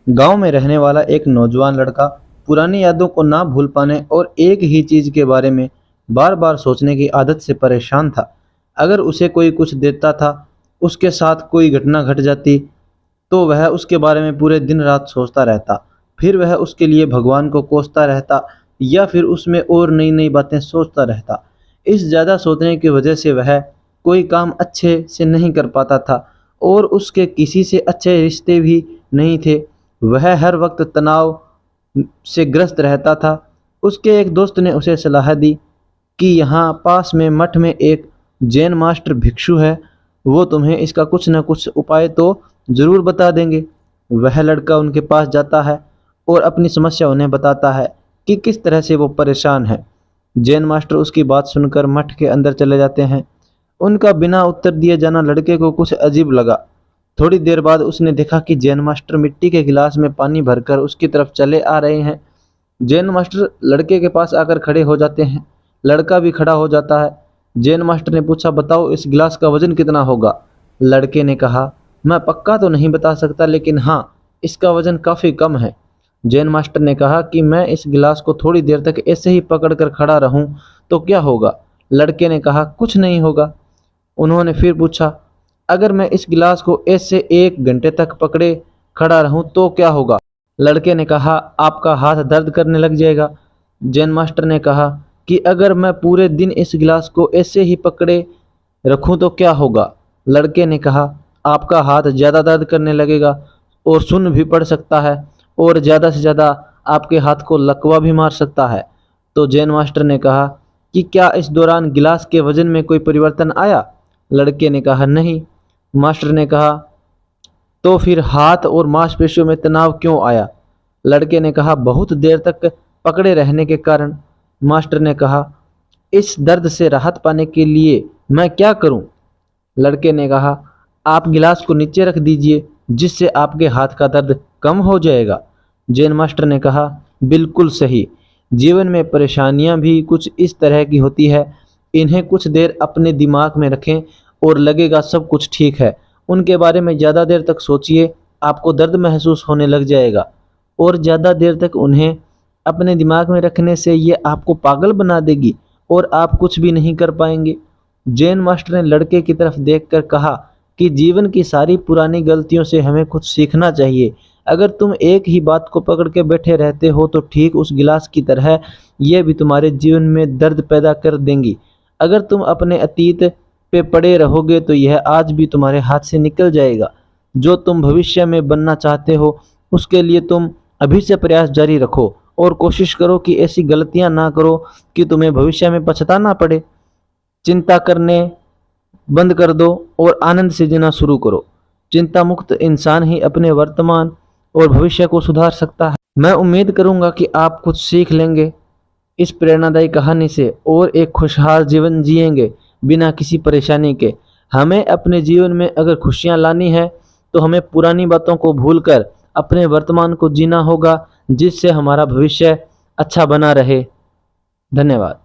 गांव में रहने वाला एक नौजवान लड़का पुरानी यादों को ना भूल पाने और एक ही चीज के बारे में बार बार सोचने की आदत से परेशान था। अगर उसे कोई कुछ देता था, उसके साथ कोई घटना घट जाती, तो वह उसके बारे में पूरे दिन रात सोचता रहता। फिर वह उसके लिए भगवान को कोसता रहता या फिर उसमें और नई नई बातें सोचता रहता। इस ज़्यादा सोचने की वजह से वह कोई काम अच्छे से नहीं कर पाता था और उसके किसी से अच्छे रिश्ते भी नहीं थे। वह हर वक्त तनाव से ग्रस्त रहता था। उसके एक दोस्त ने उसे सलाह दी कि यहाँ पास में मठ में एक जैन मास्टर भिक्षु है, वो तुम्हें इसका कुछ न कुछ उपाय तो ज़रूर बता देंगे। वह लड़का उनके पास जाता है और अपनी समस्या उन्हें बताता है कि किस तरह से वो परेशान है। जैन मास्टर उसकी बात सुनकर मठ के अंदर चले जाते हैं। उनका बिना उत्तर दिए जाना लड़के को कुछ अजीब लगा। थोड़ी देर बाद उसने देखा कि जैन मास्टर मिट्टी के गिलास में पानी भरकर उसकी तरफ चले आ रहे हैं। जैन मास्टर लड़के के पास आकर खड़े हो जाते हैं। लड़का भी खड़ा हो जाता है। जैन मास्टर ने पूछा, बताओ इस गिलास का वजन कितना होगा? लड़के ने कहा, मैं पक्का तो नहीं बता सकता, लेकिन हाँ, इसका वजन काफ़ी कम है। जैन मास्टर ने कहा कि मैं इस गिलास को थोड़ी देर तक ऐसे ही पकड़कर खड़ा रहूं तो क्या होगा? लड़के ने कहा, कुछ नहीं होगा। उन्होंने फिर पूछा, अगर मैं इस गिलास को ऐसे 1 घंटे तक पकड़े खड़ा रहूं तो क्या होगा? लड़के ने कहा, आपका हाथ दर्द करने लग जाएगा। जैन मास्टर ने कहा कि अगर मैं पूरे दिन इस गिलास को ऐसे ही पकड़े रखूं तो क्या होगा? लड़के ने कहा, आपका हाथ ज़्यादा दर्द करने लगेगा और सुन्न भी पड़ सकता है और ज़्यादा से ज़्यादा आपके हाथ को लकवा भी मार सकता है। तो जैन मास्टर ने कहा कि क्या इस दौरान गिलास के वजन में कोई परिवर्तन आया? लड़के ने कहा, नहीं। मास्टर ने कहा, तो फिर हाथ और मांसपेशियों में तनाव क्यों आया? लड़के ने कहा, बहुत देर तक पकड़े रहने के कारण। मास्टर ने कहा, इस दर्द से राहत पाने के लिए मैं क्या करूं? लड़के ने कहा, आप गिलास को नीचे रख दीजिए, जिससे आपके हाथ का दर्द कम हो जाएगा। जैन मास्टर ने कहा, बिल्कुल सही। जीवन में परेशानियां भी कुछ इस तरह की होती है। इन्हें कुछ देर अपने दिमाग में रखें और लगेगा सब कुछ ठीक है। उनके बारे में ज़्यादा देर तक सोचिए, आपको दर्द महसूस होने लग जाएगा और ज़्यादा देर तक उन्हें अपने दिमाग में रखने से ये आपको पागल बना देगी और आप कुछ भी नहीं कर पाएंगे। जैन मास्टर ने लड़के की तरफ देखकर कहा कि जीवन की सारी पुरानी गलतियों से हमें कुछ सीखना चाहिए। अगर तुम एक ही बात को पकड़ के बैठे रहते हो तो ठीक उस गिलास की तरह यह भी तुम्हारे जीवन में दर्द पैदा कर देंगी। अगर तुम अपने अतीत पे पड़े रहोगे तो यह आज भी तुम्हारे हाथ से निकल जाएगा। जो तुम भविष्य में बनना चाहते हो उसके लिए तुम अभी से प्रयास जारी रखो और कोशिश करो कि ऐसी गलतियां ना करो कि तुम्हें भविष्य में पछताना पड़े। चिंता करने बंद कर दो और आनंद से जीना शुरू करो। चिंता मुक्त इंसान ही अपने वर्तमान और भविष्य को सुधार सकता है। मैं उम्मीद करूंगा कि आप कुछ सीख लेंगे इस प्रेरणादायी कहानी से और एक खुशहाल जीवन जिएंगे बिना किसी परेशानी के। हमें अपने जीवन में अगर खुशियां लानी है तो हमें पुरानी बातों को भूलकर अपने वर्तमान को जीना होगा, जिससे हमारा भविष्य अच्छा बना रहे। धन्यवाद।